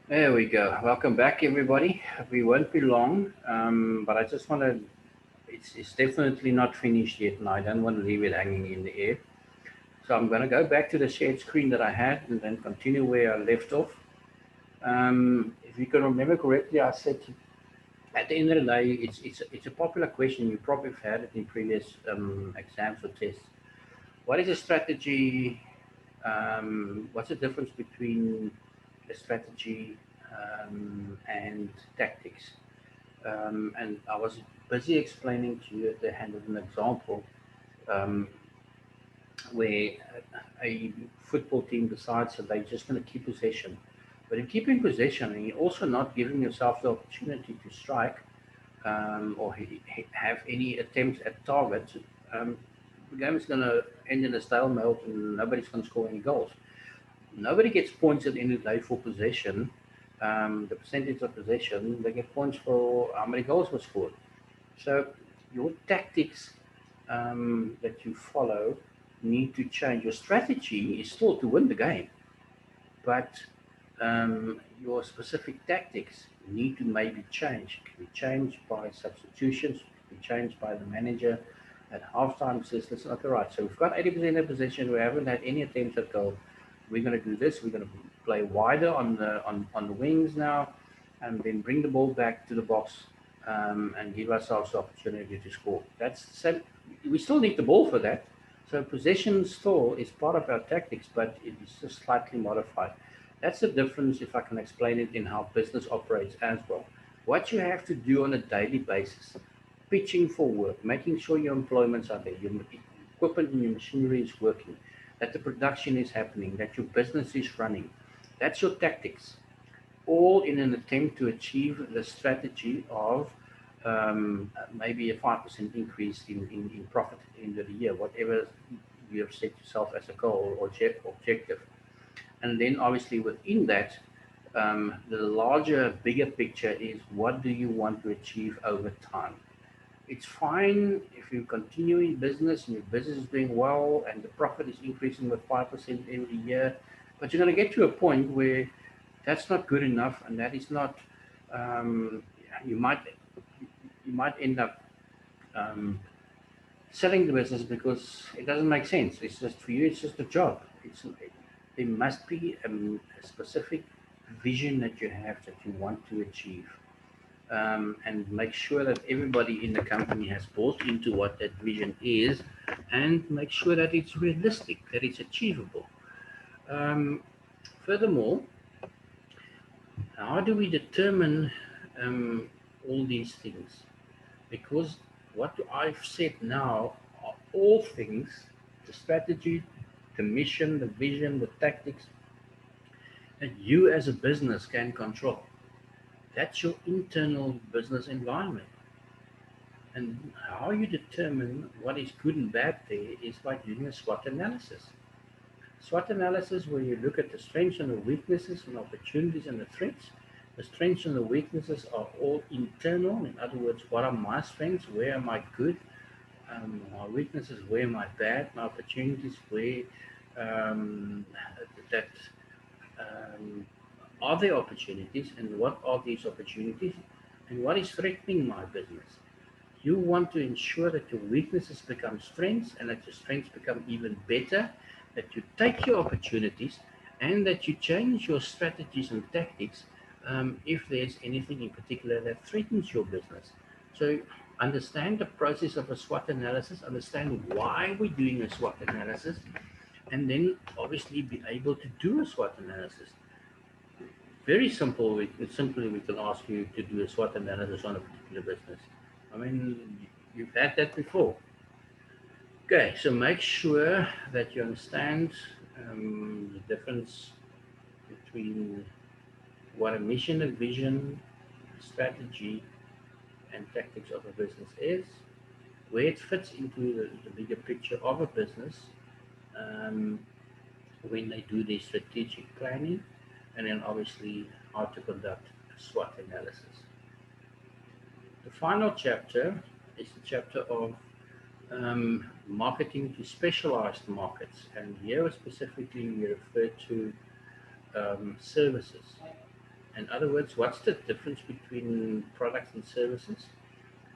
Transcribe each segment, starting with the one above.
There we go. Welcome back, everybody. We won't be long, but I just want to. It's definitely not finished yet, and I don't want to leave it hanging in the air. So I'm going to go back to the shared screen that I had, and then continue where I left off. If you can remember correctly, I said at the end of the day, it's a popular question. You probably have had it in previous exams or tests. What is a strategy? What's the difference between a strategy and tactics? And I was busy explaining to you at the hand of an example um, where a football team decides that they're just going to keep possession. But in keeping possession, and you're also not giving yourself the opportunity to strike or have any attempts at targets, um, the game is going to end in a stalemate and nobody's going to score any goals. Nobody gets points at the end of the day for possession. The percentage of possession, they get points for how many goals were scored. So your tactics that you follow need to change. Your strategy is still to win the game, but your specific tactics need to maybe change. It can be changed by substitutions, it can be changed by the manager at halftime says, listen, okay, right, so we've got 80% of possession, we haven't had any attempts at goal. We're going to do this, we're going to play wider on the wings now, and then bring the ball back to the box and give ourselves the opportunity to score. That's so we still need the ball for that. So possession still is part of our tactics, but it is just slightly modified. That's the difference, if I can explain it, in how business operates as well. What you have to do on a daily basis, pitching for work, making sure your employments are there, your equipment and your machinery is working, that the production is happening, that your business is running. That's your tactics, all in an attempt to achieve the strategy of maybe a 5% increase in profit at the end of the year, whatever you have set yourself as a goal or objective. And then obviously within that, the larger, bigger picture is what do you want to achieve over time? It's fine if you continue in business and your business is doing well and the profit is increasing with 5% every year, but you're going to get to a point where that's not good enough, and that is not. Um, you might end up um, selling the business because it doesn't make sense. It's just for you. It's just a job. There must be a specific vision that you have that you want to achieve, and make sure that everybody in the company has bought into what that vision is, and make sure that it's realistic, that it's achievable. Um, Furthermore, how do we determine all these things? Because what I've said now are all things, the strategy, the mission, the vision, the tactics, that you as a business can control. That's your internal business environment. And how you determine what is good and bad there is by doing a SWOT analysis. SWOT analysis, where you look at the strengths and the weaknesses and opportunities and the threats. The strengths and the weaknesses are all internal. In other words, what are my strengths? Where am I good? My weaknesses, where am I bad? My opportunities, where um, that um, are there opportunities, and what are these opportunities, and what is threatening my business? You want to ensure that your weaknesses become strengths and that your strengths become even better, that you take your opportunities and that you change your strategies and tactics if there's anything in particular that threatens your business. So understand the process of a SWOT analysis, understand why we're doing a SWOT analysis, and then obviously be able to do a SWOT analysis. Very simple. Simply, we can ask you to do a SWOT analysis on a particular business. I mean, you've had that before. Okay, so make sure that you understand the difference between what a mission and vision, strategy, and tactics of a business is, where it fits into the bigger picture of a business um, when they do their strategic planning, and then obviously how to conduct a SWOT analysis. The final chapter is the chapter of marketing to specialized markets, and here specifically we refer to services. In other words, what's the difference between products and services?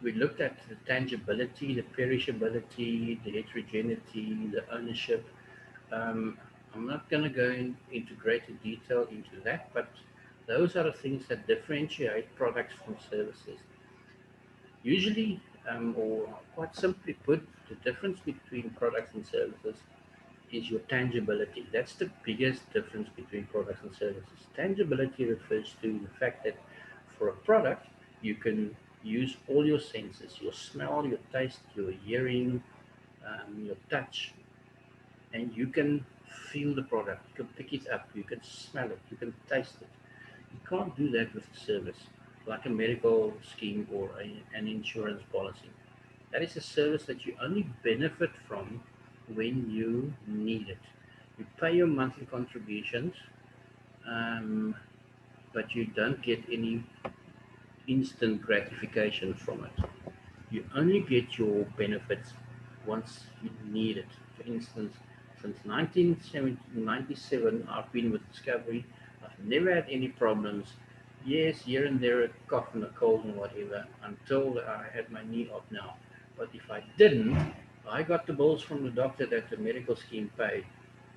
We looked at the tangibility, the perishability, the heterogeneity, the ownership. Um, I'm not going to go into greater detail into that, but those are the things that differentiate products from services. Usually, or quite simply put, the difference between products and services is your tangibility. That's the biggest difference between products and services. Tangibility refers to the fact that for a product, you can use all your senses, your smell, your taste, your hearing, your touch, and you can feel the product. You can pick it up, you can smell it, you can taste it. You can't do that with a service, like a medical scheme or an insurance policy. That is a service that you only benefit from when you need it. You pay your monthly contributions, um, but you don't get any instant gratification from it. You only get your benefits once you need it. For instance, since 1997, I've been with Discovery. I've never had any problems. Yes, here and there a cough and a cold and whatever, until I had my knee op now. But if I didn't, I got the bills from the doctor that the medical scheme paid.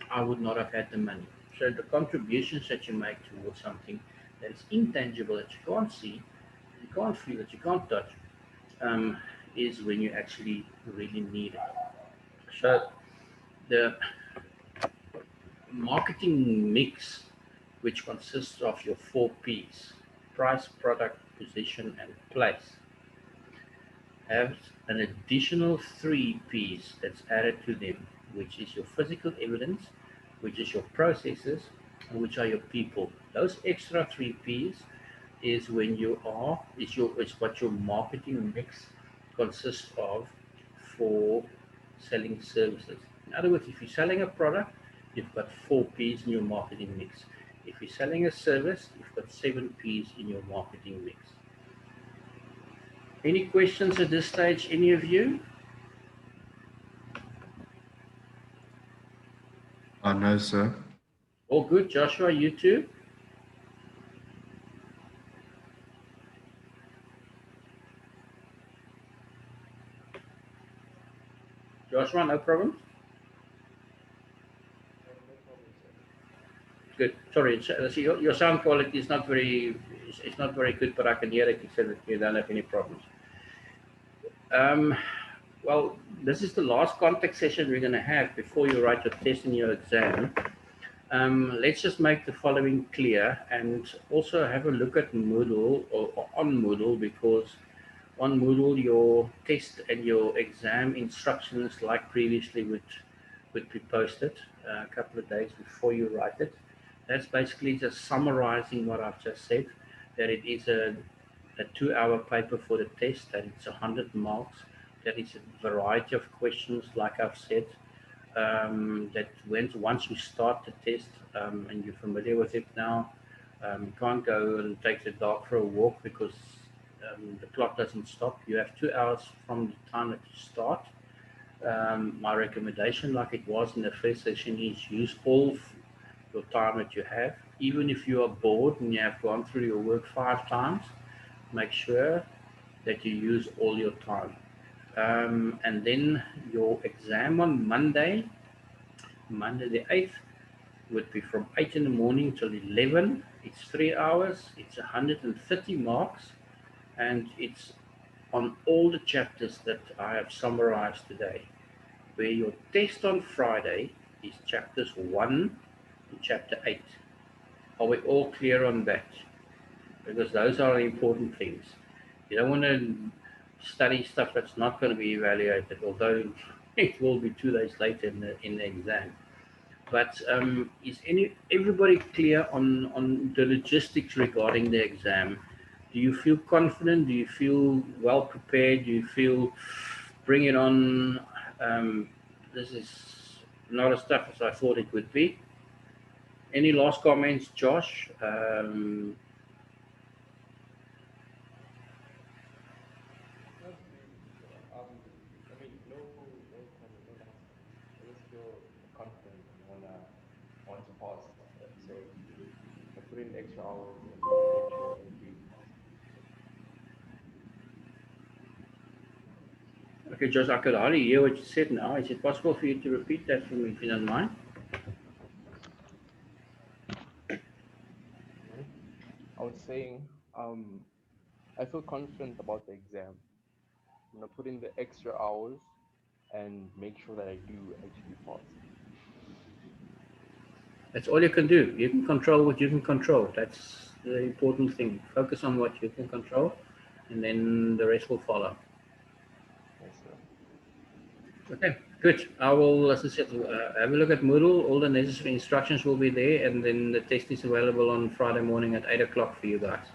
I would not have had the money. So the contributions that you make towards something that is intangible, that you can't see, you can't feel it, you can't touch, um, is when you actually really need it. So the marketing mix, which consists of your four P's: price, product, position, and place, has an additional three P's that's added to them, which is your physical evidence, which is your processes, and which are your people. Those extra three P's is what your marketing mix consists of for selling services. In other words, if you're selling a product, you've got four P's in your marketing mix. If you're selling a service, you've got seven P's in your marketing mix. Any questions at this stage, any of you? No, sir. All good, Joshua, you too? Joshua, no problem? Good. Sorry, your sound quality is not very, it's not very good, but I can hear it. You said that you don't have any problems. Um, well, this is the last contact session we're going to have before you write your test and your exam. Let's just make the following clear and also have a look at Moodle or on Moodle, because on Moodle your test and your exam instructions, like previously, would be posted a couple of days before you write it. That's basically just summarizing what I've just said, that it is a 2 hour paper for the test, that it's 100 marks, that it's a variety of questions, like I've said, that once you start the test, and you're familiar with it now, you can't go and take the dog for a walk, because the clock doesn't stop. You have 2 hours from the time that you start. My recommendation, like it was in the first session, is use all your time that you have. Even if you are bored and you have gone through your work 5 times, make sure that you use all your time. And then your exam on Monday the 8th, would be from 8 in the morning till 11. It's 3 hours, it's 130 marks, and it's on all the chapters that I have summarized today. Where your test on Friday is chapters 1 to chapter 8. Are we all clear on that? Because those are the important things. You don't want to study stuff that's not going to be evaluated, although it will be 2 days later in the exam. But is everybody clear on the logistics regarding the exam? Do you feel confident? Do you feel well prepared? Do you feel bring it on? Um, this is not as tough as I thought it would be. Any last comments, Josh? Not really. So, I mean, no comment, no last comment. I just feel confident and wanna want to pass. So I put in extra hours and Okay, Josh, I could hardly hear what you said now. Is it possible for you to repeat that for me, if you don't mind? Mhm. I was saying, I feel confident about the exam. I'm gonna put in the extra hours and make sure that I do actually pass. That's all you can do. You can control what you can control. That's the important thing. Focus on what you can control, and then the rest will follow. Yes, sir. Okay, good. I will, as I said, have a look at Moodle. All the necessary instructions will be there, and then the test is available on Friday morning at 8 o'clock for you guys.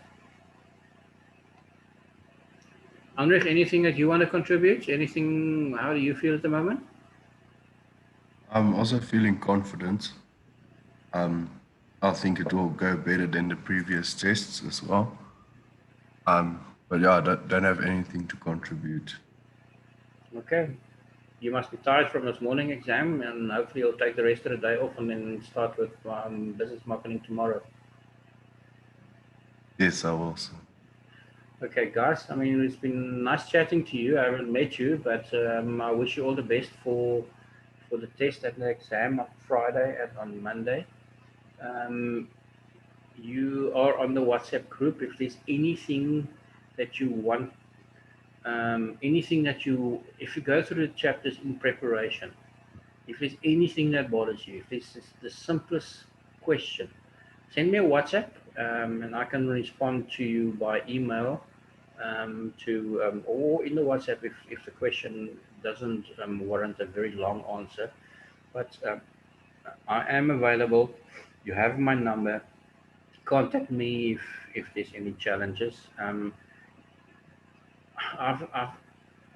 Andrich, anything that you want to contribute? Anything, how do you feel at the moment? I'm also feeling confident. I think it will go better than the previous tests as well. But yeah, I don't have anything to contribute. Okay. You must be tired from this morning exam, and hopefully you'll take the rest of the day off and then start with business marketing tomorrow. Yes, I will. So. Okay, guys. I mean, it's been nice chatting to you. I haven't met you, but I wish you all the best for the test and the exam on Friday and on Monday. Um, you are on the WhatsApp group. If there's anything that you want, anything that you, if you go through the chapters in preparation, if there's anything that bothers you, if this is the simplest question, send me a WhatsApp, and I can respond to you by email, or in the WhatsApp if the question doesn't warrant a very long answer. But I am available. You have my number. Contact me if there's any challenges. I've, I've,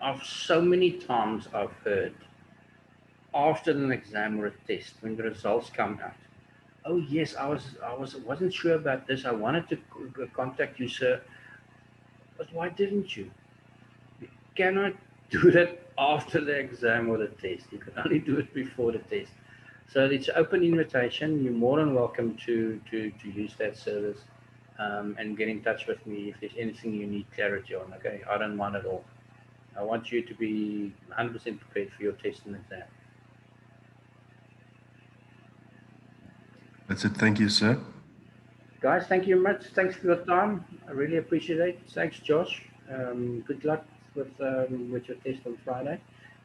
I've so many times I've heard after an exam or a test when the results come out. Oh yes, wasn't sure about this. I wanted to contact you, sir, but why didn't you? You cannot do that after the exam or the test. You can only do it before the test. So it's an open invitation. You're more than welcome to use that service, and get in touch with me if there's anything you need clarity on. Okay, I don't mind at all. I want you to be 100% prepared for your test and exam. That's it. Thank you, sir. Guys, thank you much. Thanks for your time. I really appreciate it. Thanks, Josh. Good luck with your test on Friday.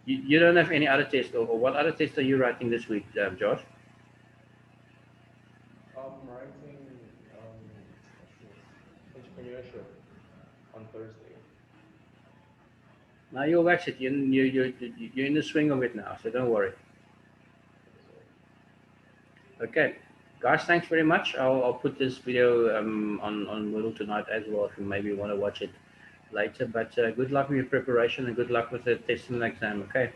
You don't have any other test, or what other test are you writing this week, Josh? I'm writing what's this? Entrepreneurship on Thursday. Now you'll wax it. You're in the swing of it now, so don't worry. Yes, sir. Okay, guys, thanks very much. I'll put this video on Moodle tonight as well if you maybe want to watch it later. But good luck with your preparation and good luck with the test and the exam. Okay,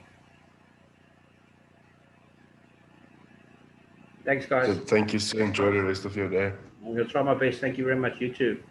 thanks, So guys. thank you, sir. Enjoy the rest of your day. I'm going to try my best. Thank you very much. You too.